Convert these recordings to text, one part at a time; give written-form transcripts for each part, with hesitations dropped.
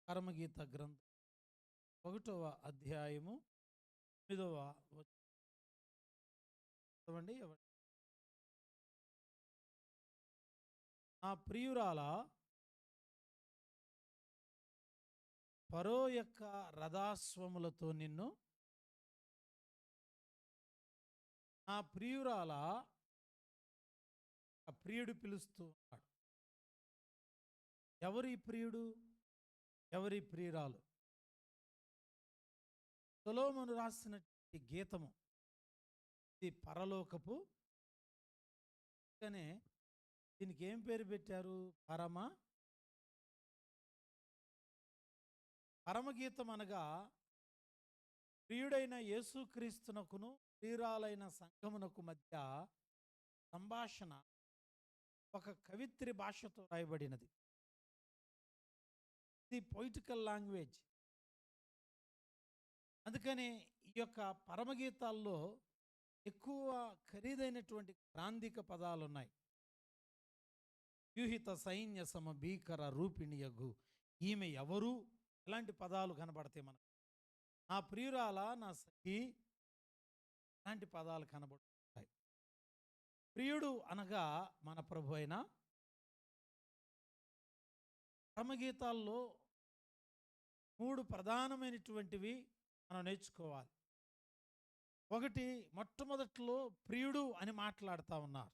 పరమగీత గ్రంథం 1వ అధ్యాయము 9వ చదవండి. నా ప్రియురాల, ఫరో యొక్క రథాశ్వములతో నిన్ను, నా ప్రియురాల, ఆ ప్రియుడు పిలుస్తూ ఉన్నాడు. ఎవరి ప్రియుడు, ఎవరి ప్రియురాలు? సొలొమోను రాసినటువంటి గీతము ఇది పరలోకపు. కానీ దీనికి ఏం పేరు పెట్టారు? పరమగీతం అనగా ప్రియుడైన యేసుక్రీస్తునకును ప్రియురాలైన సంఘమునకు మధ్య సంభాషణ ఒక కవిత్రి భాషతో రాయబడినది. ఇది పొయిటికల్ లాంగ్వేజ్. అందుకని ఈ యొక్క పరమగీతాల్లో ఎక్కువ ఖరీదైనటువంటి గ్రాంధిక పదాలు ఉన్నాయి. వ్యూహిత సైన్య సమ భీకర రూపిణియగు ఈమె ఎవరు, ఇలాంటి పదాలు కనబడతాయి మనకు. నా ప్రియురాల, నా సఖి, ఇలాంటి పదాలు కనబడుతాయి. ప్రియుడు అనగా మన ప్రభు అయిన. పరమగీతాల్లో 3 ప్రధానమైనటువంటివి మనం నేర్చుకోవాలి. ఒకటి, మొట్టమొదట్లో ప్రియుడు అని మాట్లాడుతూ ఉన్నారు.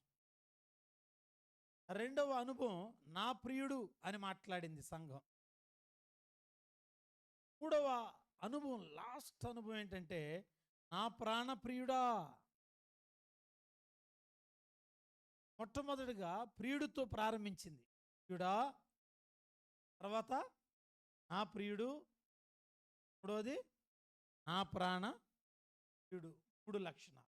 రెండవ అనుభవం నా ప్రియుడు అని మాట్లాడింది సంఘం. మూడవ అనుభవం, లాస్ట్ అనుభవం ఏంటంటే నా ప్రాణ ప్రియుడా. మొట్టమొదటిగా ప్రియుడితో ప్రారంభించింది. ప్రియుడా, తర్వాత నా ప్రియుడు, మూడవది నా ప్రాణ ప్రియుడు. 3 లక్షణాలు.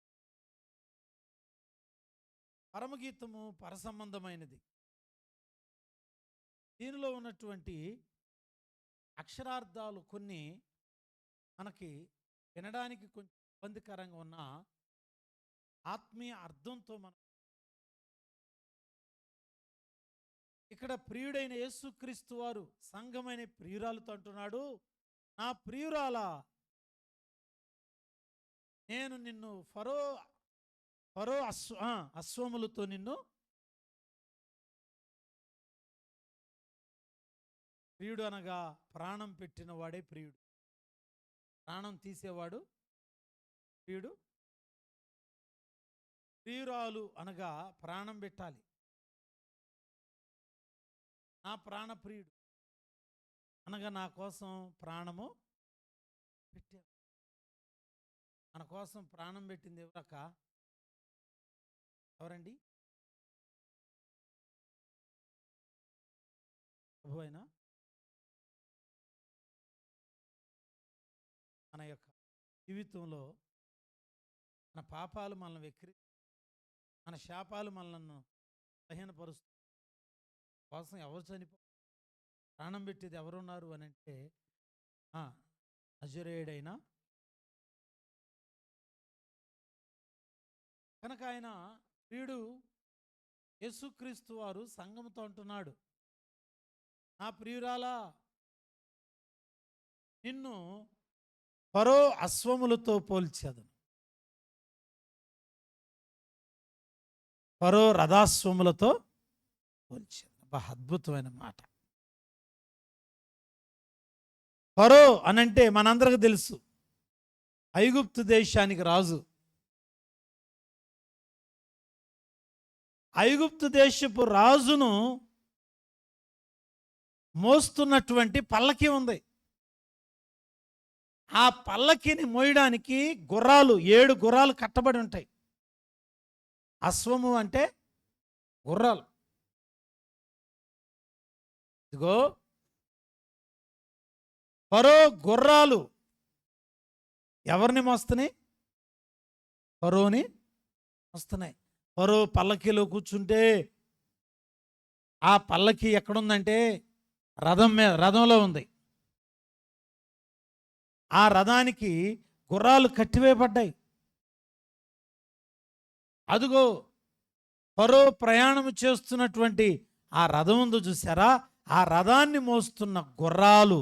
పరమగీతము పరసంబంధమైనది. దీనిలో ఉన్నటువంటి అక్షరార్థాలు కొన్ని మనకి వినడానికి కొంచెం ఇబ్బందికరంగా ఉన్న ఆత్మీయ అర్థంతో మనం ఇక్కడ ప్రియుడైన యేసుక్రీస్తు వారు సంఘమైన ప్రియురాలతో అంటున్నాడు, నా ప్రియురాల, నేను నిన్ను ఫరో అశ్వములతో నిన్ను. ప్రియుడు అనగా ప్రాణం పెట్టిన వాడే ప్రియుడు. ప్రాణం తీసేవాడు ప్రియుడు. ప్రియురాలు అనగా ప్రాణం పెట్టాలి. నా ప్రాణ ప్రియుడు అనగా నా కోసం ప్రాణము పెట్టాడు. మన కోసం ప్రాణం పెట్టింది ఎవరక్క? ఎవరండి? ప్రభు అయినా. మన యొక్క జీవితంలో మన పాపాలు మనల్ని మన శాపాలు మనల్ని బలహీనపరుస్తూ కోసం ఎవరు ప్రాణం పెట్టేది ఎవరున్నారు అని అంటే నజరేయుడైన. కనుక ఆయన ప్రియుడు యేసుక్రీస్తు వారు సంఘముతో అంటున్నాడు, నా ప్రియురాలా, నిన్ను ఫరో అశ్వములతో పోల్చేదను, ఫరో రథాశ్వములతో పోల్చేదను. అద్భుతమైన మాట. ఫరో అనంటే మనందరికి తెలుసు, ఐగుప్తు దేశానికి రాజు. ఐగుప్తు దేశపు రాజును మోస్తున్నటువంటి పల్లకి ఉంది. ఆ పల్లకిని మోయడానికి గుర్రాలు, 7 గుర్రాలు కట్టబడి ఉంటాయి. అశ్వము అంటే గుర్రాలు. ఇదిగో ఫరో గుర్రాలు ఎవరిని మోస్తున్నాయి? ఫరోని మోస్తున్నాయి. ఫరో పల్లకీలో కూర్చుంటే ఆ పల్లకి ఎక్కడుందంటే రథంలో ఉంది. ఆ రథానికి గుర్రాలు కట్టివేయబడ్డాయి. అదుగో ఫరో ప్రయాణం చేస్తున్నటువంటి ఆ రథం ఉందో చూసారా? ఆ రథాన్ని మోస్తున్న గుర్రాలు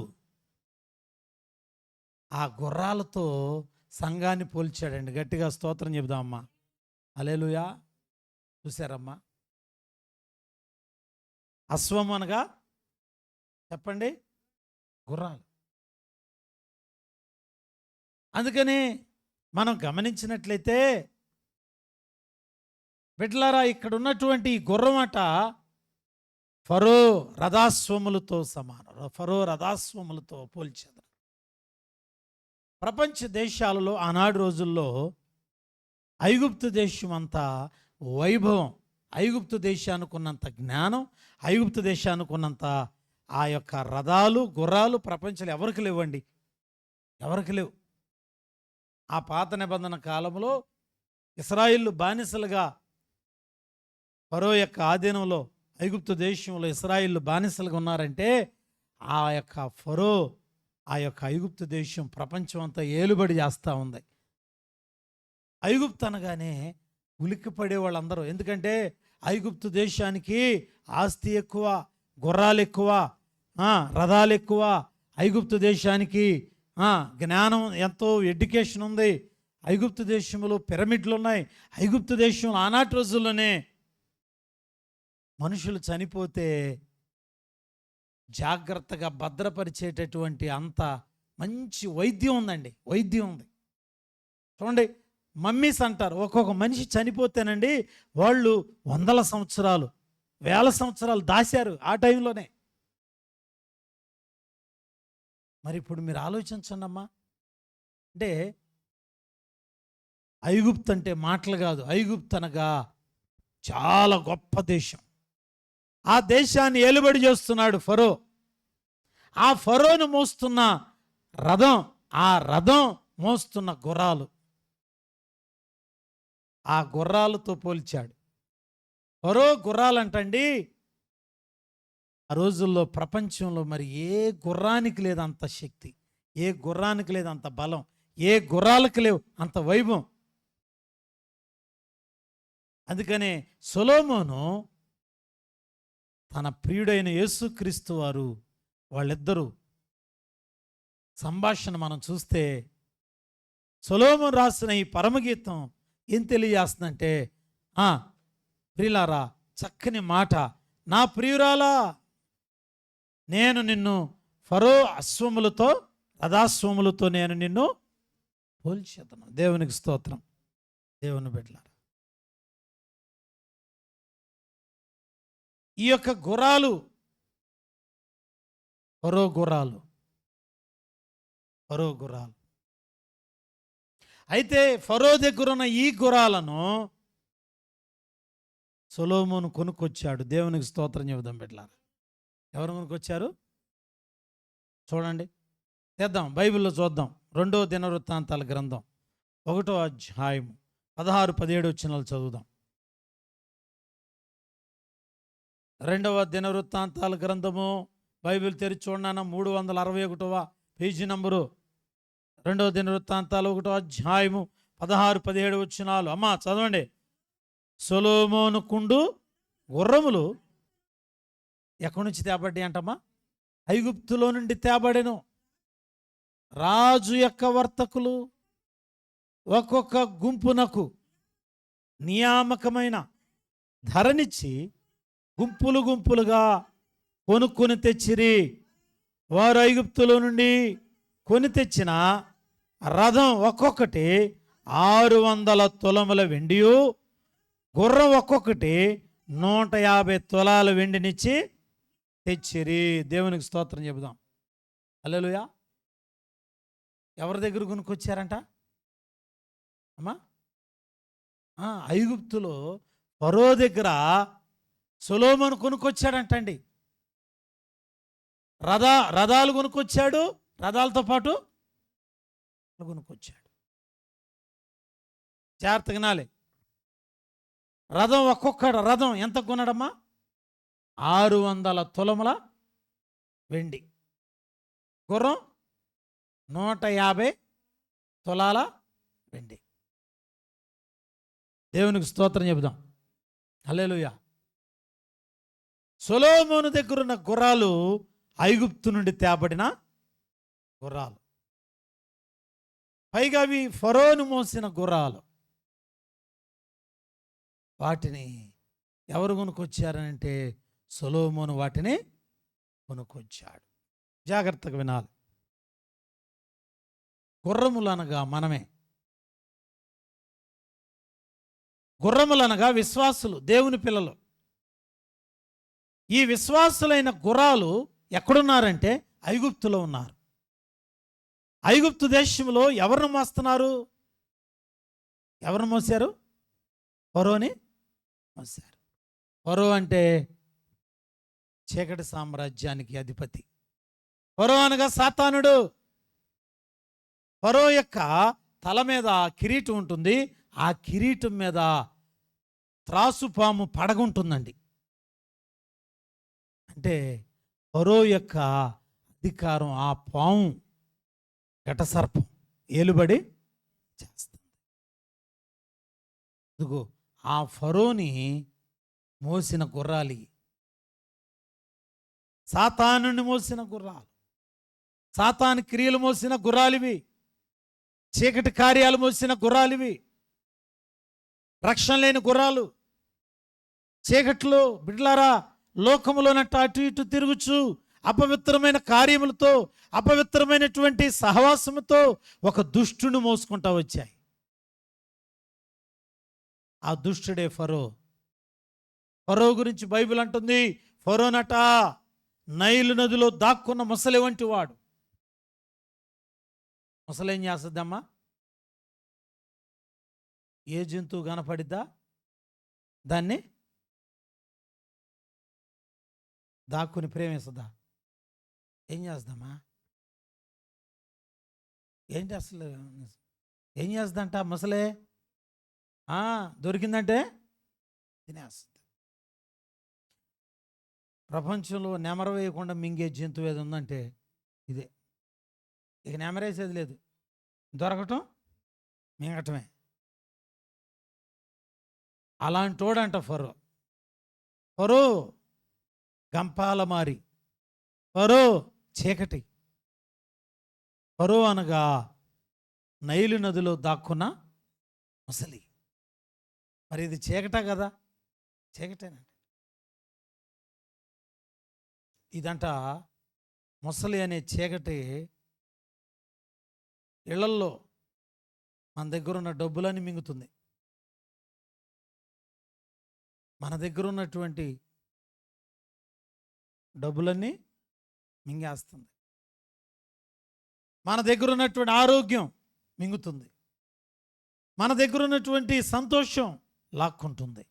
ఆ గుర్రాలతో సంఘాన్ని పోల్చాడండి. గట్టిగా స్తోత్రం చెబుదామమ్మా. హల్లెలూయా. చూసారమ్మా, అశ్వం అనగా చెప్పండి, గుర్రాలు. అందుకని మనం గమనించినట్లయితే బిడ్డలారా, ఇక్కడ ఉన్నటువంటి ఈ గుర్రమట ఫరో రథాశ్వములతో సమానం. ఫరో రథాశ్వములతో పోల్చేది. ప్రపంచ దేశాలలో ఆనాడు రోజుల్లో ఐగుప్తు దేశం అంతా వైభవం, ఐగుప్తు దేశానికి ఉన్నంత జ్ఞానం, ఐగుప్తు దేశానికి ఉన్నంత ఆ యొక్క రథాలు గుర్రాలు ప్రపంచంలో ఎవరికి లేవండి, ఎవరికి లేవు. ఆ పాత నిబంధన కాలంలో ఇశ్రాయేలు బానిసలుగా ఫరో యొక్క ఆధీనంలో ఐగుప్తు దేశంలో ఇశ్రాయేలు బానిసలుగా ఉన్నారంటే ఆ యొక్క ఫరో, ఆ యొక్క ఐగుప్తు దేశం ప్రపంచం అంతా ఏలుబడి చేస్తూ ఉంది. ఐగుప్తు అనగానే ఉలిక్కిపడే వాళ్ళందరూ, ఎందుకంటే ఐగుప్తు దేశానికి ఆస్తి ఎక్కువ, గుర్రాలు ఎక్కువ, రథాలు ఎక్కువ. ఐగుప్తు దేశానికి జ్ఞానం ఎంతో, ఎడ్యుకేషన్ ఉంది. ఐగుప్తు దేశంలో పిరమిడ్లు ఉన్నాయి. ఐగుప్తు దేశంలో ఆనాటి రోజుల్లోనే మనుషులు చనిపోతే జాగ్రత్తగా భద్రపరిచేటటువంటి అంత మంచి వైద్యం ఉందండి, వైద్యం ఉంది. చూడండి, మమ్మీస్ అంటారు. ఒక్కొక్క మనిషి చనిపోతేనండి వాళ్ళు 100 సంవత్సరాలు 1000 సంవత్సరాలు దాశారు ఆ టైంలోనే. మరి ఇప్పుడు మీరు ఆలోచించండి అమ్మా. అంటే ఐగుప్తు అంటే మాటలు కాదు. ఐగుప్తు అనగా చాలా గొప్ప దేశం. ఆ దేశాన్ని ఏలుబడి చేస్తున్నాడు ఫరో. ఆ ఫరోను మోస్తున్న రథం, ఆ రథం మోస్తున్న గుర్రాలు, ఆ గుర్రాలతో పోల్చాడు. ఫరో గుర్రాలంటండి ఆ రోజుల్లో ప్రపంచంలో మరి ఏ గుర్రానికి లేదు అంత శక్తి, ఏ గుర్రానికి లేదు అంత బలం, ఏ గుర్రాలకు లేవు అంత వైభవం. అందుకనే సొలొమోను తన ప్రియుడైన యేసుక్రీస్తు వారు, వాళ్ళిద్దరూ సంభాషణ మనం చూస్తే సొలొమోను రాసిన ఈ పరమగీతం ఏం తెలియజేస్తుందంటే, ప్రియులారా, చక్కని మాట, నా ప్రియురాలా, నేను నిన్ను ఫరో అశ్వములతో రథాశ్వములతో నేను నిన్ను పోల్చేదను. దేవునికి స్తోత్రం. దేవుని బిడ్డలారా, ఈ యొక్క గుర్రాలు ఫరో గుర్రాలు, ఫరో గుర్రాలు. అయితే ఫరో దగ్గర ఉన్న ఈ గుర్రాలను సొలొమోను కొనుక్కొచ్చాడు. దేవునికి స్తోత్రం చెబుదాం బిడ్డలారా. ఎవరు కొనుక్కొచ్చారు చూడండి, తెద్దాం, బైబిల్లో చూద్దాం. 2వ దినవృత్తాంతాల గ్రంథం 1వ అధ్యాయము 16-17 వచనాలు చదువుదాం. 2వ దినవృత్తాంతాల గ్రంథము బైబిల్ తెరిచి చూడనా, 361వ పేజీ నంబరు. 2వ దినవృత్తాంతాలు 1వ అధ్యాయము 16-17 వచనాలు. అమ్మా చదవండి. సొలొమోను కుండు గుర్రములు ఎక్కడి నుంచి తేబడ్డాయి అంటమ్మా? ఐగుప్తులో నుండి తేబడెను. రాజు యొక్క వర్తకులు ఒక్కొక్క గుంపునకు నియామకమైన ధరనిచ్చి గుంపులు గుంపులుగా కొనుక్కొని తెచ్చిరి. వారు ఐగుప్తులో నుండి కొని తెచ్చిన రథం ఒక్కొక్కటి 600 తులముల వెండియు, గుర్రం ఒక్కొక్కటి 150 తులాల వెండినిచ్చి తెచ్చిరి. దేవునికి స్తోత్రం చెబుదాం. హల్లెలూయా. ఎవరి దగ్గర కొనుక్కొచ్చారంట అమ్మా? ఐగుప్తులో ఫరో దగ్గర సొలొమోను కొనుక్కొచ్చాడంటండి. రథాలు కొనుక్కొచ్చాడు, రథాలతో పాటు కొనుక్కొచ్చాడు. జాగ్రత్తగా నాలే. రథం ఒక్కొక్క రథం ఎంత కొన్నాడమ్మా? 600 తులముల వెండి. గుర్రం 150 తులాల వెండి. దేవునికి స్తోత్రం చెబుదాం. హల్లెలూయా. సొలొమోను దగ్గరున్న గుర్రాలు ఐగుప్తు నుండి తేబడిన గుర్రాలు. పైగా అవి ఫరోను మోసిన గుర్రాలు. వాటిని ఎవరు కొనుక్కొచ్చారంటే సొలొమోను వాటిని కొనుక్కొచ్చాడు. జాగ్రత్తగా వినాలి. గుర్రములనగా మనమే. గుర్రములనగా విశ్వాసులు, దేవుని పిల్లలు. ఈ విశ్వాసులైన గుర్రాలు ఎక్కడున్నారంటే ఐగుప్తులో ఉన్నారు. ఐగుప్తు దేశంలో ఎవరిని మోస్తున్నారు? ఎవరిని మోసారు? ఫరోని మోసారు. ఫరో అంటే చీకటి సామ్రాజ్యానికి అధిపతి. ఫరో అనగా సాతానుడు. ఫరో యొక్క తల మీద కిరీటం ఉంటుంది. ఆ కిరీటం మీద త్రాసుపాము పడగ ఉంటుందండి. అంటే ఫరో యొక్క అధికారం ఆ పాము ఘటసర్పం ఏలుబడి చేస్తుంది. ఇదిగో ఆ ఫరోని మోసిన గుర్రాలి, సాతానుని మోసిన గుర్రాలు, సాతాను క్రియలు మోసిన గుర్రాలివి, చీకటి కార్యాలు మోసిన గుర్రాలివి, రక్షణ లేని గుర్రాలు. చీకట్లో బిడ్డలారా లోకములోనట్టు అటు ఇటు తిరుగుచు అపవిత్రమైన కార్యములతో, అపవిత్రమైనటువంటి సహవాసముతో ఒక దుష్టుని మోసుకుంటా వచ్చాయి. ఆ దుష్టుడే ఫరో. ఫరో గురించి బైబిల్ అంటుంది, ఫరోనట నైలు నదిలో దాక్కున్న ముసలి వంటి వాడు. ముసలి ఏం చేస్తుందమ్మా? ఏ జంతువు కనపడిద్దా దాన్ని దాక్కుని ప్రేమిస్తుందా? ఏం చేస్తుందమ్మా? ఏంటి అసలు ఏం చేస్తుందంట ముసలే? దొరికిందంటే తినేస్తుంది. ప్రపంచంలో నెమర వేయకుండా మింగే జంతువు ఏది ఉందంటే ఇదే. ఇక నెమరేసేది లేదు, దొరకటం మింగటమే. అలాంటోడంట ఫరో. ఫరో గంపాల మారి, ఫరో చీకటి. ఫరో అనగా నైలు నదిలో దాక్కున్న ముసలి. మరి ఇది చీకటా కదా? చీకటేనండి. ఇదంట ముసలి అనే చీకటి ఇళ్లల్లో మన దగ్గర ఉన్న డబ్బులని మింగుతుంది. మన దగ్గర ఉన్నటువంటి డబ్బులన్నీ మింగేస్తుంది. మన దగ్గర ఉన్నటువంటి ఆరోగ్యం మింగుతుంది. మన దగ్గర ఉన్నటువంటి సంతోషం లాక్కుంటుంది.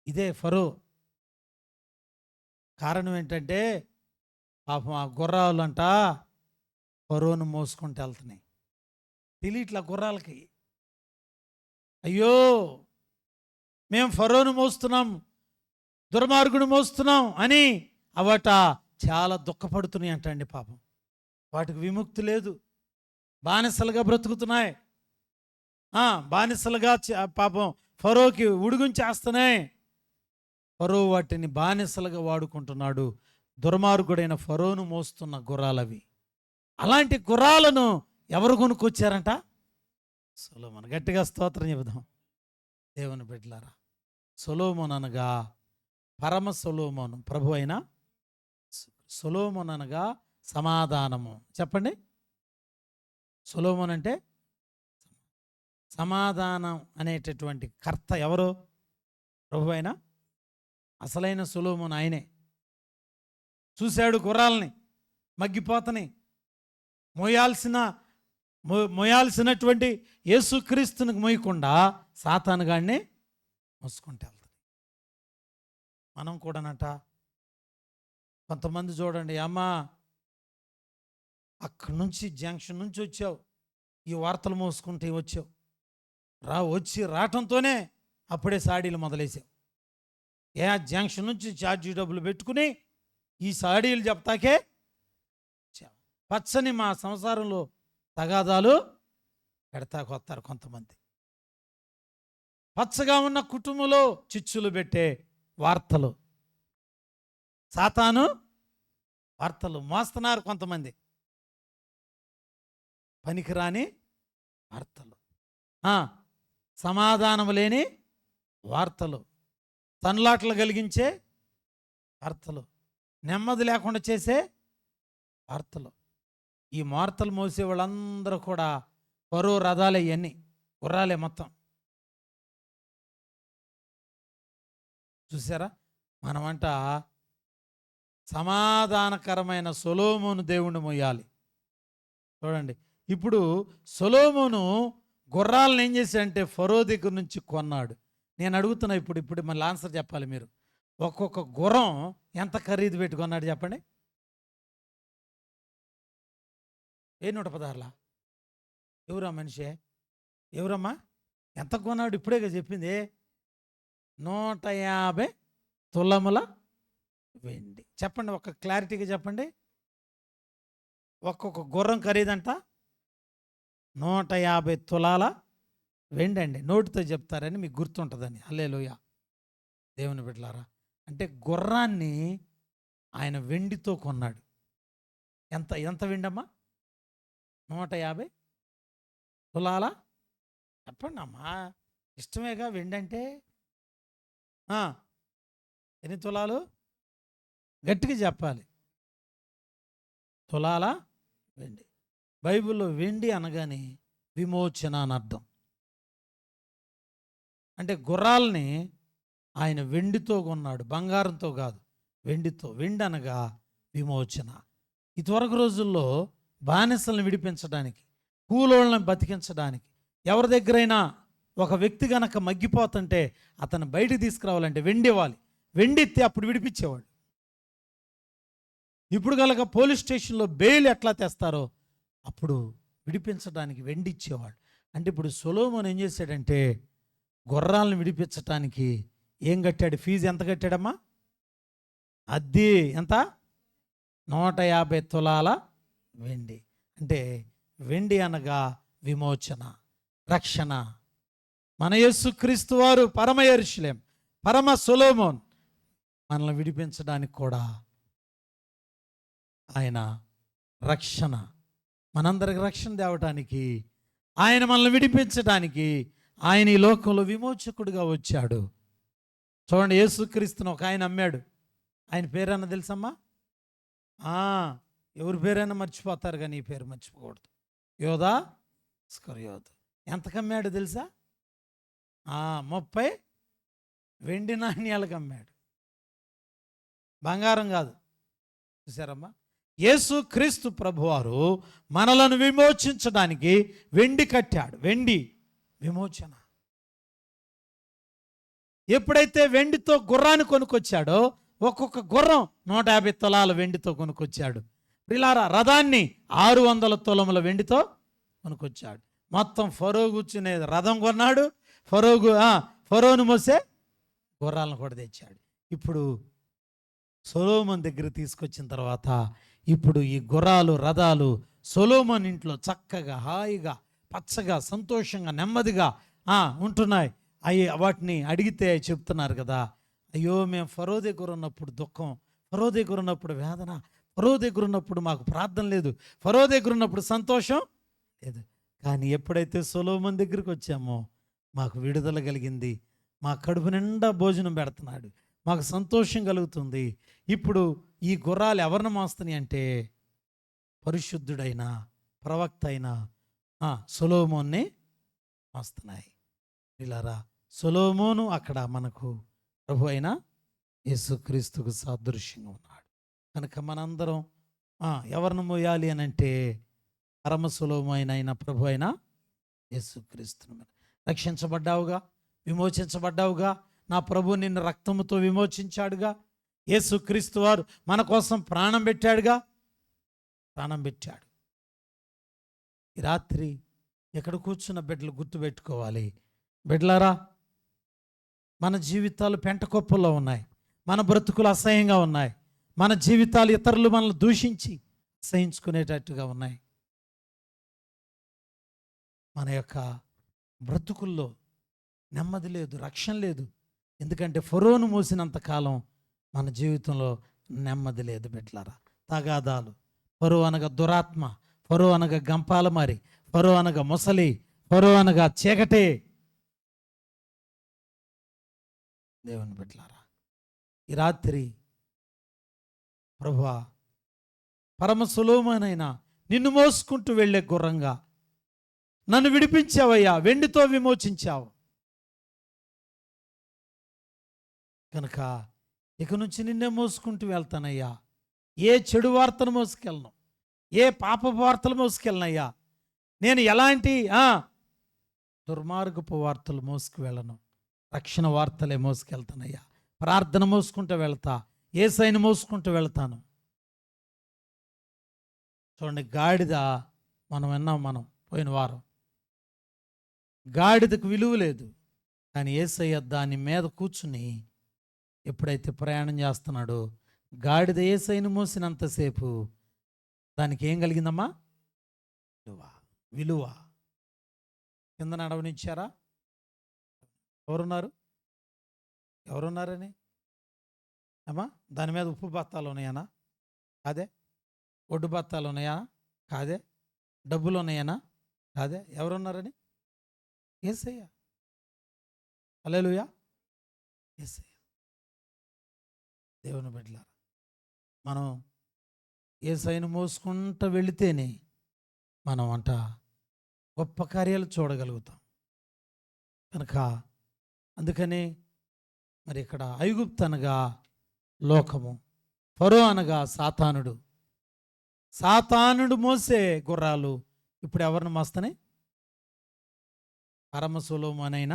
ఇదే ఫరో. కారణం ఏంటంటే పాపం ఆ గుర్రాలంట ఫరోను మోసుకుంటూ వెళ్తున్నాయి. తెలియట్లా గుర్రాలకి, అయ్యో మేము ఫరోను మోస్తున్నాం, దుర్మార్గుడు మోస్తున్నాం అని అవట చాలా దుఃఖపడుతున్నాయి అంటండి. పాపం వాటికి విముక్తి లేదు, బానిసలుగా బ్రతుకుతున్నాయి. బానిసలుగా పాపం ఫరోకి ఉడుగుంచేస్తున్నాయి. ఫరో వాటిని బానిసలుగా వాడుకుంటున్నాడు. దుర్మార్గుడైన ఫరోను మోస్తున్న గుర్రాలవి. అలాంటి గుర్రాలను ఎవరు కొనుక్కొచ్చారంట? సొలొమోను. గట్టిగా స్తోత్రం చెబుదాం దేవుని బిడ్డలారా. సొలొమోను అనగా పరమ సొలొమోను, ప్రభు అయిన సొలొమోను అనగా సమాధానము. చెప్పండి. సొలొమోను అంటే సమాధానం అనేటటువంటి కర్త ఎవరు? ప్రభు అయిన అసలైన సొలొమోను ఆయనే. చూశాడు గుర్రాలని మగ్గిపోతని, మోయాల్సినటువంటి యేసుక్రీస్తునికి మోయకుండా సాతానుగాడిని మోసుకుంటూ వెళ్తాడు. మనం కూడానట కొంతమంది చూడండి, అమ్మా అక్కడి నుంచి జంక్షన్ నుంచి వచ్చావు, ఈ వార్తలు మోసుకుంటే వచ్చావు, రావటంతోనే అప్పుడే సాడీలు మొదలేసావు. జంక్షన్ నుంచి ఛార్జీ డబ్బులు పెట్టుకుని ఈ సాడీలు చెప్తాకే పచ్చని మా సంసారంలో తగాదాలు పెడతాకొస్తారు కొంతమంది. పచ్చగా ఉన్న కుటుంబంలో చిచ్చులు పెట్టే వార్తలు, సాతాను వార్తలు మోస్తున్నారు కొంతమంది. పనికిరాని వార్తలు, సమాధానం లేని వార్తలు, తన్లాట్లు కలిగించే వార్తలు, నెమ్మది లేకుండా చేసే వార్తలు. ఈ వార్తలు మోసే వాళ్ళందరూ కూడా ఫరో రథాలే, ఇవన్నీ గుర్రాలే మొత్తం. చూసారా? మనమంట సమాధానకరమైన సొలొమోను దేవుణ్ణి మొయ్యాలి. చూడండి, ఇప్పుడు సొలొమోను గుర్రాలను ఏం చేశాడంటే ఫరో దగ్గర నుంచి కొన్నాడు. నేను అడుగుతున్నా, ఇప్పుడు మళ్ళీ ఆన్సర్ చెప్పాలి మీరు. ఒక్కొక్క గుర్రం ఎంత ఖరీదు పెట్టుకున్నాడు చెప్పండి? 116. ఎవరా మనిషే? ఎవరమ్మా? ఎంత కొన్నాడు? ఇప్పుడే చెప్పింది. 150 తులముల వెండి. చెప్పండి, ఒక క్లారిటీగా చెప్పండి. ఒక్కొక్క గుర్రం ఖరీదంట 150 తులాల వెండి అండి. నోటితో చెప్తారని మీకు గుర్తుంటుందని. హల్లెలూయా, దేవుని బిడ్డలారా. అంటే గుర్రాన్ని ఆయన వెండితో కొన్నాడు. ఎంత ఎంత వెండమ్మా? 150 తులాల. చెప్పండి అమ్మా, ఇష్టమేగా వెండి అంటే. ఎన్ని తులాలు? గట్టిగా చెప్పాలి. తులాల వెండి. బైబిల్లో వెండి అనగానే విమోచన అని అర్థం. అంటే గుర్రాల్ని ఆయన వెండితో కొన్నాడు, బంగారంతో కాదు, వెండితో. వెండి అనగా విమోచన. ఇదివరకు రోజుల్లో బానిసలను విడిపించడానికి, కూలోళ్ళని బతికించడానికి, ఎవరి దగ్గరైనా ఒక వ్యక్తి గనక మగ్గిపోతుంటే అతను బయటికి తీసుకురావాలంటే వెండి ఇవ్వాలి. వెండి ఇస్తే అప్పుడు విడిపించేవాడు. ఇప్పుడు కనుక పోలీస్ స్టేషన్లో బెయిల్ ఎట్లా తెస్తారో అప్పుడు విడిపించడానికి వెండి ఇచ్చేవాడు. అంటే ఇప్పుడు సొలొమోను ఏం చేశాడంటే గుర్రాలను విడిపించడానికి ఏం కట్టాడు? ఫీజు ఎంత కట్టాడమ్మా? అది ఎంత? 150 తులాల వెండి. అంటే వెండి అనగా విమోచన, రక్షణ. మన యేసుక్రీస్తు వారు పరమ యెరూషలేము, పరమ సొలొమోన్. మనల్ని విడిపించడానికి కూడా ఆయన రక్షణ, మనందరికి రక్షణ తేవటానికి, ఆయన మనల్ని విడిపించడానికి ఆయన ఈ లోకంలో విమోచకుడిగా వచ్చాడు. చూడండి, యేసుక్రీస్తును ఒక ఆయన అమ్మాడు. ఆయన పేరన్నా తెలుసమ్మా? ఎవరి పేరైనా మర్చిపోతారు కానీ ఈ పేరు మర్చిపోకూడదు. యోధా ఇస్కరియోతు. ఎంతకమ్మాడు తెలుసా? 30 వెండి నాణ్యాలకు అమ్మాడు, బంగారం కాదు. చూసారమ్మా? యేసుక్రీస్తు ప్రభువారు మనలను విమోచించడానికి వెండి కట్టాడు. వెండి విమోచన. ఎప్పుడైతే వెండితో గుర్రాన్ని కొనుక్కొచ్చాడో, ఒక్కొక్క గుర్రం 150 తులాల వెండితో కొనుక్కొచ్చాడు. పిల్లారా, రథాన్ని 600 తులముల వెండితో కొనుక్కొచ్చాడు. మొత్తం ఫరో కూర్చునే రథం కొన్నాడు, ఫరోను మోసే గుర్రాలను కూడా తెచ్చాడు. ఇప్పుడు సొలొమోను దగ్గర తీసుకొచ్చిన తర్వాత ఇప్పుడు ఈ గుర్రాలు, రథాలు సొలొమోను ఇంట్లో చక్కగా, హాయిగా, పచ్చగా, సంతోషంగా, నెమ్మదిగా ఉంటున్నాయి. వాటిని అడిగితే చెప్తున్నారు కదా, అయ్యో మేము ఫరో దగ్గర ఉన్నప్పుడు దుఃఖం, ఫరో దగ్గర ఉన్నప్పుడు వేదన, ఫరో దగ్గర ఉన్నప్పుడు మాకు ప్రార్థన లేదు, ఫరో దగ్గర ఉన్నప్పుడు సంతోషం లేదు. కానీ ఎప్పుడైతే సొలొమోను దగ్గరికి వచ్చామో మాకు విడుదల కలిగింది, మా కడుపు నిండా భోజనం పెడుతున్నాడు, మాకు సంతోషం కలుగుతుంది. ఇప్పుడు ఈ గుర్రాలు ఎవరిని మోస్తున్నాయి అంటే పరిశుద్ధుడైన ప్రవక్త అయిన సొలొమోన్ని మోస్తున్నాయి. ఇలారా, సొలొమోను అక్కడ మనకు ప్రభు అయిన యేసుక్రీస్తుకు సాదృశ్యంగా ఉన్నాడు. కనుక మనందరం ఎవరిని మోయాలి అని అంటే పరమ సొలొమోను అయిన ప్రభు అయిన యేసుక్రీస్తును. రక్షించబడ్డావుగా, విమోచించబడ్డావుగా, నా ప్రభు నిన్ను రక్తముతో విమోచించాడుగా, యేసుక్రీస్తు వారు మన కోసం ప్రాణం పెట్టాడుగా, ప్రాణం పెట్టాడు. ఈ రాత్రి ఎక్కడ కూర్చున్న బిడ్డలు గుర్తుపెట్టుకోవాలి. బిడ్డలారా, మన జీవితాలు పెంటకొప్పల్లో ఉన్నాయి, మన బ్రతుకులు అసహ్యంగా ఉన్నాయి, మన జీవితాలు ఇతరులు మనల్ని దూషించి అసహించుకునేటట్టుగా ఉన్నాయి. మన యొక్క బ్రతుకుల్లో నెమ్మది లేదు, రక్షణ లేదు. ఎందుకంటే ఫరోను మోసినంతకాలం మన జీవితంలో నెమ్మది లేదు. బిడ్డలారా, తగాదాలు, ఫరో అనగా దురాత్మ, ఫరో అనగా గంపాల మారి, ఫరో అనగా ముసలి, ఫరో అనగా చీకటి. దేవుని బిడ్డలారా, ఈ రాత్రి ప్రభువా, పరమ సులోమనైన నిన్ను మోసుకుంటూ వెళ్ళే గుర్రంగా నన్ను విడిపించావయ్యా, వెండితో విమోచించావు కనుక ఇక నుంచి నిన్నే మోసుకుంటూ వెళ్తానయ్యా. ఏ చెడు వార్తను మోసుకెళ్ళను, ఏ పాప వార్తలు మోసుకెళ్ళనయ్యా. నేను ఎలాంటి దుర్మార్గపు వార్తలు మోసుకు వెళ్ళను, రక్షణ వార్తలే మోసుకెళ్తానయ్యా. ప్రార్థన మోసుకుంటూ వెళ్తా, యేసయ్యను మోసుకుంటూ వెళ్తాను. చూడండి, గాడిద మనం విన్నాం పోయిన వారం. గాడిదకు విలువ లేదు, కానీ యేసయ్య దాని మీద కూర్చుని ఎప్పుడైతే ప్రయాణం చేస్తున్నాడో, గాడిద యేసయ్యను మోసినంతసేపు దానికి ఏం కలిగిందమ్మా? విలువ. కింద నడవనిచ్చారా? ఎవరున్నారని అమ్మా? దాని మీద ఉప్పు బత్తాలు ఉన్నాయనా? కాదే. ఒడ్డు బత్తాలు ఉన్నాయా? కాదే. డబ్బులు ఉన్నాయనా? కాదే. ఎవరున్నారని? యేసయ్య. హల్లెలూయా. యేసయ్య. దేవుని బిడ్డలారా, మనం యేసయ్యను మోసుకుంటూ వెళితేనే మనం గొప్ప కార్యాలు చూడగలుగుతాం. కనుక అందుకని మరి ఇక్కడ ఐగుప్తు అనగా లోకము, ఫరో అనగా సాతానుడు. సాతానుడు మోసే గుర్రాలు ఇప్పుడు ఎవరిని మోస్తాయి? పరమ సొలొమోనైన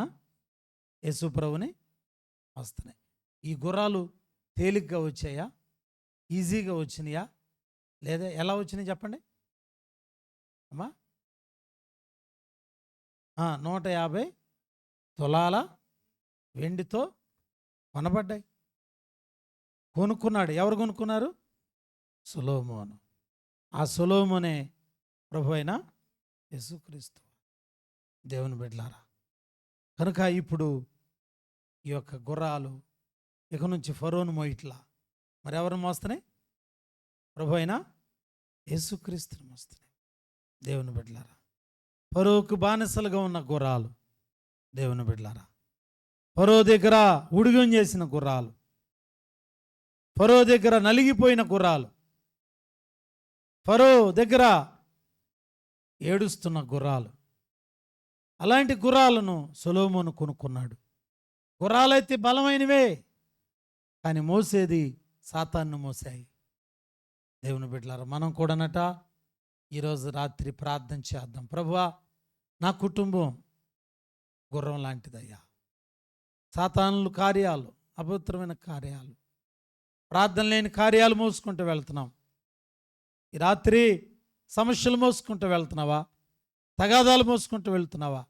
యేసు ప్రభుని మోస్తున్నాయి. ఈ గుర్రాలు తేలిగ్గా వచ్చాయా? ఈజీగా వచ్చినాయా? లేదా ఎలా వచ్చినాయి చెప్పండి అమ్మా? 150 తులాల వెండితో కొనబడ్డాయి. కొనుక్కున్నాడు. ఎవరు కొనుక్కున్నారు? సొలొమోను. ఆ సొలొమోనే ప్రభు అయిన యేసుక్రీస్తు. దేవుని బిడ్డలారా, కనుక ఇప్పుడు ఈ యొక్క గుర్రాలు ఇక నుంచి ఫరోను మోయిట్లా మరి ఎవరు మోస్తున్నాయి? ప్రభు అయిన యేసుక్రీస్తుని మోస్తున్నాయి. దేవుని బిడ్డలారా, ఫరోకు బానిసలుగా ఉన్న గుర్రాలు, దేవుని బిడ్డలారా, ఫరో దగ్గర ఉడిగం చేసిన గుర్రాలు, ఫరో దగ్గర నలిగిపోయిన గుర్రాలు, ఫరో దగ్గర ఏడుస్తున్న గుర్రాలు, అలాంటి గుర్రాలను సొలొమోను కొనుక్కున్నాడు. గుర్రాలైతే బలమైనవే, కానీ మోసేది సాతాను మోసాయి. దేవుని బిడ్డలారా, మనం కూడానట ఈరోజు రాత్రి ప్రార్థన చేద్దాం. ప్రభువా, నా కుటుంబం గుర్రం లాంటిదయ్యా. సాతానుల కార్యాలు, అపవిత్రమైన కార్యాలు, ప్రార్థన లేని కార్యాలు మోసుకుంటూ వెళ్తున్నాం. ఈ రాత్రి సమస్యలు మోసుకుంటూ వెళ్తున్నావా? తగాదాలు మోసుకుంటూ వెళ్తున్నావా?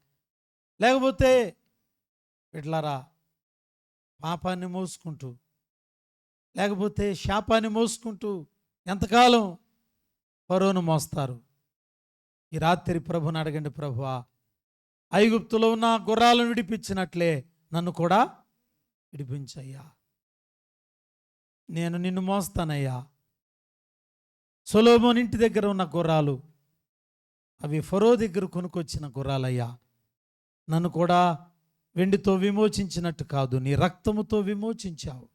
లేకపోతే బిడ్డలారా, పాపాన్ని మోసుకుంటూ, లేకపోతే శాపాన్ని మోసుకుంటూ ఎంతకాలం ఫరోను మోస్తారు? ఈ రాత్రి ప్రభుని అడగండి, ప్రభువా, ఐగుప్తులో ఉన్న గుర్రాలను విడిపించినట్లే నన్ను కూడా విడిపించయ్యా. నేను నిన్ను మోస్తానయ్యా. సొలొమోను ఇంటి దగ్గర ఉన్న గుర్రాలు అవి ఫరో దగ్గర కొనుక్కొచ్చిన గుర్రాలయ్యా. నన్ను కూడా వెండితో విమోచించినట్టు కాదు, నీ రక్తముతో విమోచించావు.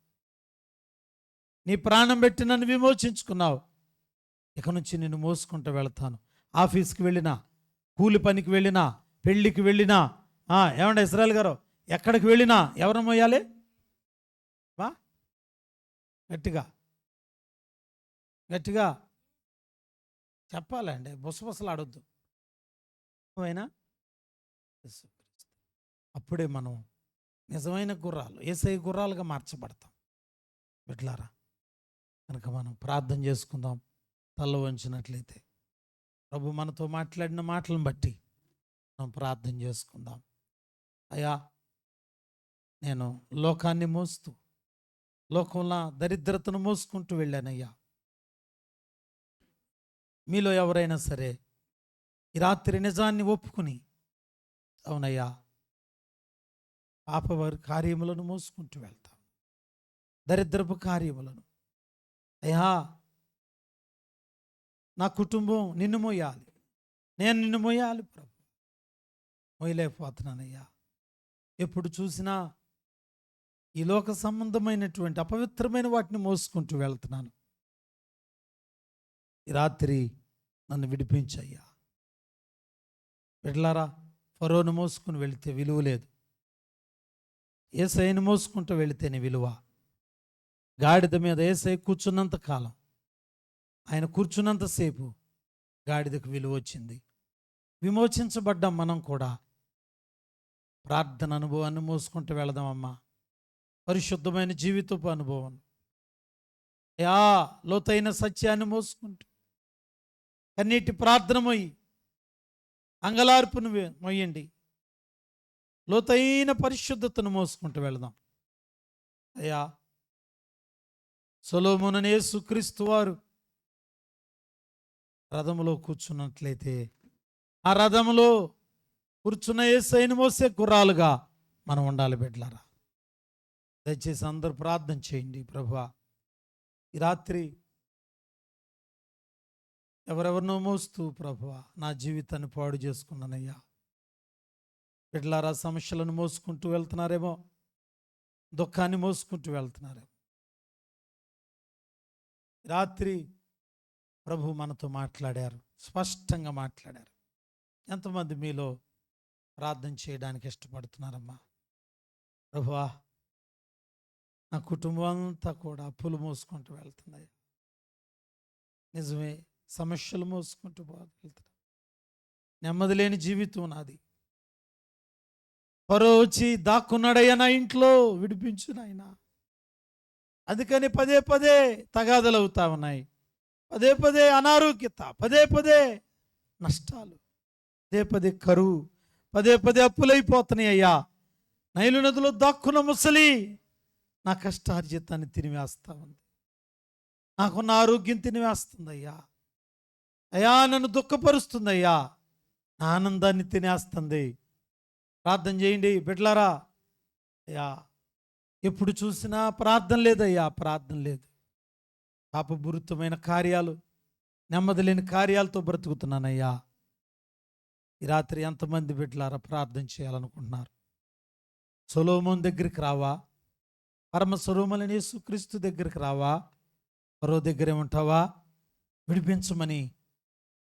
నీ ప్రాణం పెట్టి నన్ను విమోచించుకున్నావు. ఇక నుంచి నిన్ను మోసుకుంటూ వెళతాను. ఆఫీస్కి వెళ్ళినా, కూలి పనికి వెళ్ళినా, పెళ్ళికి వెళ్ళినా, ఏమండి ఇశ్రాయేల్ గారు, ఎక్కడికి వెళ్ళినా ఎవరు మోయాలి? గట్టిగా గట్టిగా చెప్పాలండి, బుసబుసలు ఆడొద్దు. అయినా అప్పుడే మనం నిజమైన గుర్రాలు, యేసయ్య గుర్రాలుగా మార్చబడతాం. బిడ్డలారా, కనుక మనం ప్రార్థన చేసుకుందాం. తల్ల వంచినట్లయితే ప్రభు మనతో మాట్లాడిన మాటలను బట్టి మనం ప్రార్థన చేసుకుందాం. అయ్యా, నేను లోకాన్ని మోస్తూ, లోకంలో దరిద్రతను మోసుకుంటూ వెళ్ళానయ్యా. మీలో ఎవరైనా సరే ఈ రాత్రి నిజాన్ని ఒప్పుకుని, అవునయ్యా, పాపవారి కార్యములను మోసుకుంటూ వెళ్తాం, దరిద్రపు కార్యములను, అయ్యా నా కుటుంబం నిన్ను మోయాలి, నేను నిన్ను మోయాలి ప్రభు, మోయలేకపోతున్నానయ్యా. ఎప్పుడు చూసినా ఈ లోక సంబంధమైనటువంటి అపవిత్రమైన వాటిని మోసుకుంటూ వెళ్తున్నాను. ఈ రాత్రి నన్ను విడిపించయ్యా. బిడ్డలారా, ఫరోను మోసుకుని వెళితే విలువ లేదు, యేసయ్యను మోసుకుంటూ వెళితేనే విలువ. గాడిద మీద యేసయ్య కూర్చున్నంత కాలం, ఆయన కూర్చున్నంతసేపు గాడిదకు విలువ వచ్చింది. విమోచించబడ్డాం మనం కూడా. ప్రార్థన అనుభవాన్ని మోసుకుంటూ వెళదామమ్మా. పరిశుద్ధమైన జీవితపు అనుభవం, లోతైన సత్యాన్ని మోసుకుంటూ, కన్నీటి ప్రార్థన మొయ్యి, అంగలార్పును మొయ్యండి, లోతైన పరిశుద్ధతను మోసుకుంటూ వెళదాం. అయ్యా, సొలొమోనును యేసుక్రీస్తు వారు రథములో కూర్చున్నట్లయితే, ఆ రథములో కూర్చున్న యేసయ్యను మోసే గుర్రాలుగా మనం ఉండాలి. బిడ్డలారా, దయచేసి అందరూ ప్రార్థన చేయండి. ప్రభువా, ఈ రాత్రి ఎవరెవరినో మోస్తూ ప్రభువా నా జీవితాన్ని పాడు చేసుకున్నానయ్యా. బిడ్డలారా, సమస్యలను మోసుకుంటూ వెళ్తున్నారేమో, దుఃఖాన్ని మోసుకుంటూ వెళ్తున్నారేమో. రాత్రి ప్రభు మనతో మాట్లాడారు, స్పష్టంగా మాట్లాడారు. ఎంతమంది మీలో ప్రార్థన చేయడానికి ఇష్టపడుతున్నారమ్మా? ప్రభువా, నా కుటుంబం అంతా కూడా అప్పులు మోసుకుంటూ వెళ్తున్నాయి. నిజమే, సమస్యలు మోసుకుంటూ వెళ్తున్నా. నెమ్మది లేని జీవితం నాది. ఫరో వచ్చి దాక్కున్నాడయ్యా నా ఇంట్లో, విడిపించు నాయనా. అందుకని పదే పదే తగాదలు అవుతా ఉన్నాయి, పదే పదే అనారోగ్యత, పదే పదే నష్టాలు, పదే పదే కరువు, పదే పదే అప్పులైపోతున్నాయి అయ్యా. నైలు నదిలో దాక్కున్న ముసలి నా కష్టార్జితాన్ని తినివేస్తా ఉంది, నాకున్న ఆరోగ్యం తినివేస్తుంది అయ్యా. అయ్యా, నన్ను దుఃఖపరుస్తుంది అయ్యా, నా ఆనందాన్ని తినేస్తుంది. ప్రార్థన చేయండి బిడ్డలారా. అయ్యా, ఎప్పుడు చూసినా ప్రార్థన లేదయ్యా, ప్రార్థన లేదు. పాపపూరితమైన కార్యాలు, నెమ్మది లేని కార్యాలతో బ్రతుకుతున్నానయ్యా. ఈ రాత్రి ఎంతమంది బిడ్డలారా ప్రార్థన చేయాలనుకుంటున్నారు? సొలొమోను దగ్గరికి రావా? పరమ స్వరూపమైన యేసుక్రీస్తు దగ్గరికి రావా? మరో దగ్గరే ఉంటావా? విడిపించమని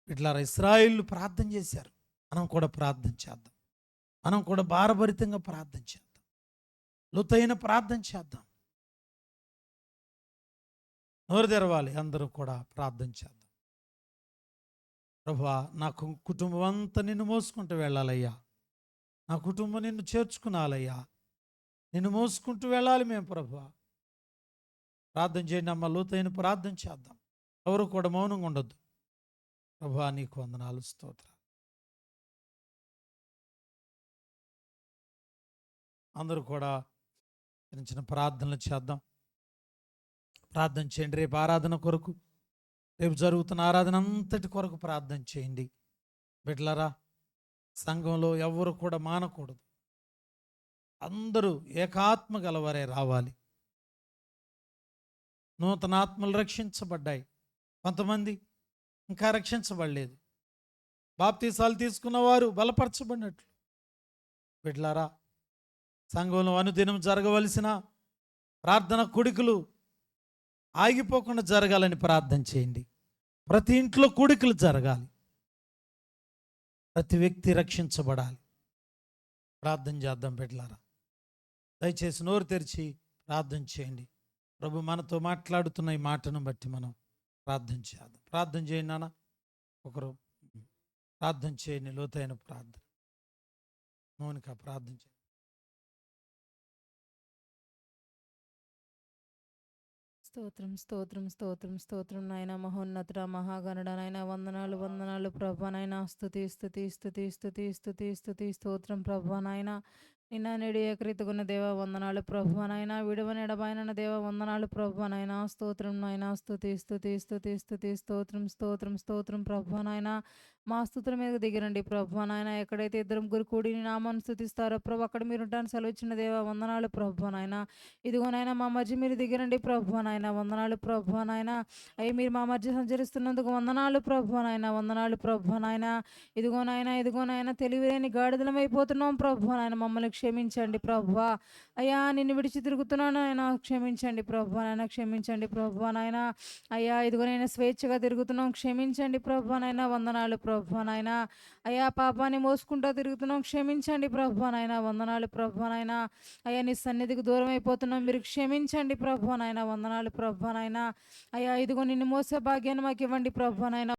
బిడ్డలారా ఇశ్రాయేలు ప్రార్థన చేశారు. మనం కూడా ప్రార్థన చేద్దాం. మనం కూడా భారభరితంగా ప్రార్థన చేద్దాం, లోతైన ప్రార్థన చేద్దాం. నోరు తెరవాలి, అందరూ కూడా ప్రార్థన చేద్దాం. ప్రభువా, నా కుటుంబం అంతా నిన్ను మోసుకుంటూ వెళ్ళాలయ్యా. నా కుటుంబం నిన్ను చేర్చుకునాలయ్యా. నిన్ను మోసుకుంటూ వెళ్ళాలి మేము ప్రభువా. ప్రార్థన చేయండి అమ్మ, లోతైన ప్రార్థన చేద్దాం. ఎవరు కూడా మౌనంగా ఉండొద్దు. ప్రభువా, నీకు వందనాలు, స్తోత్రాలు. అందరూ కూడా చిన్న చిన్న ప్రార్థనలు చేద్దాం. ప్రార్థన చేయండి. రేపు ఆరాధన కొరకు, రేపు జరుగుతున్న ఆరాధన అంతటి కొరకు ప్రార్థన చేయండి. బిడ్డలారా, సంఘంలో ఎవరు కూడా మానకూడదు. అందరూ ఏకాత్మ గలవారే రావాలి. నూతన ఆత్మలు రక్షించబడ్డాయి, కొంతమంది ఇంకా రక్షించబడలేదు. బాప్తీసాలు తీసుకున్న వారు బలపరచబడినట్లు. బిడ్డలారా, సంఘంలో అనుదినం జరగవలసిన ప్రార్థన కూడికలు ఆగిపోకుండా జరగాలని ప్రార్థన చేయండి. ప్రతి ఇంట్లో కూడికలు జరగాలి, ప్రతి వ్యక్తి రక్షించబడాలి. ప్రార్థన చేద్దాం బిడ్డలారా. దయచేసి నోరు తెరిచి ప్రార్థన చేయండి. ప్రభు మనతో మాట్లాడుతున్న ఈ మాటను బట్టి మనం ప్రార్థన చేద్దాం. ప్రార్థన చేయండి నాన్న, ఒకరు ప్రార్థన చేయండి. లోతైన ప్రార్థన. మౌనిక ప్రార్థన చేయండి. స్తోత్రం స్తోత్రం స్తోత్రం స్తోత్రం నాయన, మహోన్నతుడ, మహాగణుడ నాయన, వందనాలు వందనాలు ప్రభా నాయన. స్తుతి స్తుతి స్తుతి స్తుతి స్తుతి స్తుతి స్తోత్రం ప్రభా నాయన. నిన్న నేడు ఏకరీతిగున్న దేవ వందనాలు ప్రభా నాయన. విడువని ఎడబాయన దేవ వందనాలు ప్రభా నాయన. స్తోత్రం నాయన. స్తుతి స్తుతి స్తుతి స్తుతి స్తోత్రం స్తోత్రం స్తోత్రం ప్రభా నాయన. మా స్తుతుల మీదకి దిగిరండి ప్రభా నాయన. ఎక్కడైతే ఇద్దరు ముగ్గురు కూడి నీ నామాన్ని స్తుతిస్తారో ప్రభు అక్కడ మీరు ఉంటాను సెలవిచ్చిన దేవా వందనాలు ప్రభా నాయన. ఇదిగో నాయన మా మధ్య మీరు దిగిరండి ప్రభా నాయన. వందనాలు ప్రభా నాయన. అయ్యి మీరు మా మధ్య సంచరిస్తున్నందుకు వందనాలు ప్రభా నాయన. వందనాలు ప్రభా నాయన. ఇదిగో నాయన తెలివిలేని గాడిదలమైపోతున్నాం ప్రభా నాయన. మమ్మల్ని క్షమించండి ప్రభా. అయ్యా నిన్ను విడిచి తిరుగుతున్నాను ఆయన, క్షమించండి ప్రభా నాయన. క్షమించండి ప్రభా నాయన. అయ్యా ఇదిగో నేను స్వేచ్ఛగా తిరుగుతున్నాం, క్షమించండి ప్రభా నాయన. వందనాలు ప్రభా నాయన. అయ్యా పాపాన్ని మోసుకుంటూ తిరుగుతున్నాం, క్షమించండి ప్రభా నాయన. వందనాలు ప్రభా నాయన. అయ్యా నీ సన్నిధికి దూరం అయిపోతున్నాం, మీరు క్షమించండి ప్రభా నాయన. వందనాలు ప్రభా నాయన. అయ్యా ఇదిగో నిన్ను మోసే భాగ్యాన్ని మాకు ఇవ్వండి ప్రభా నాయన.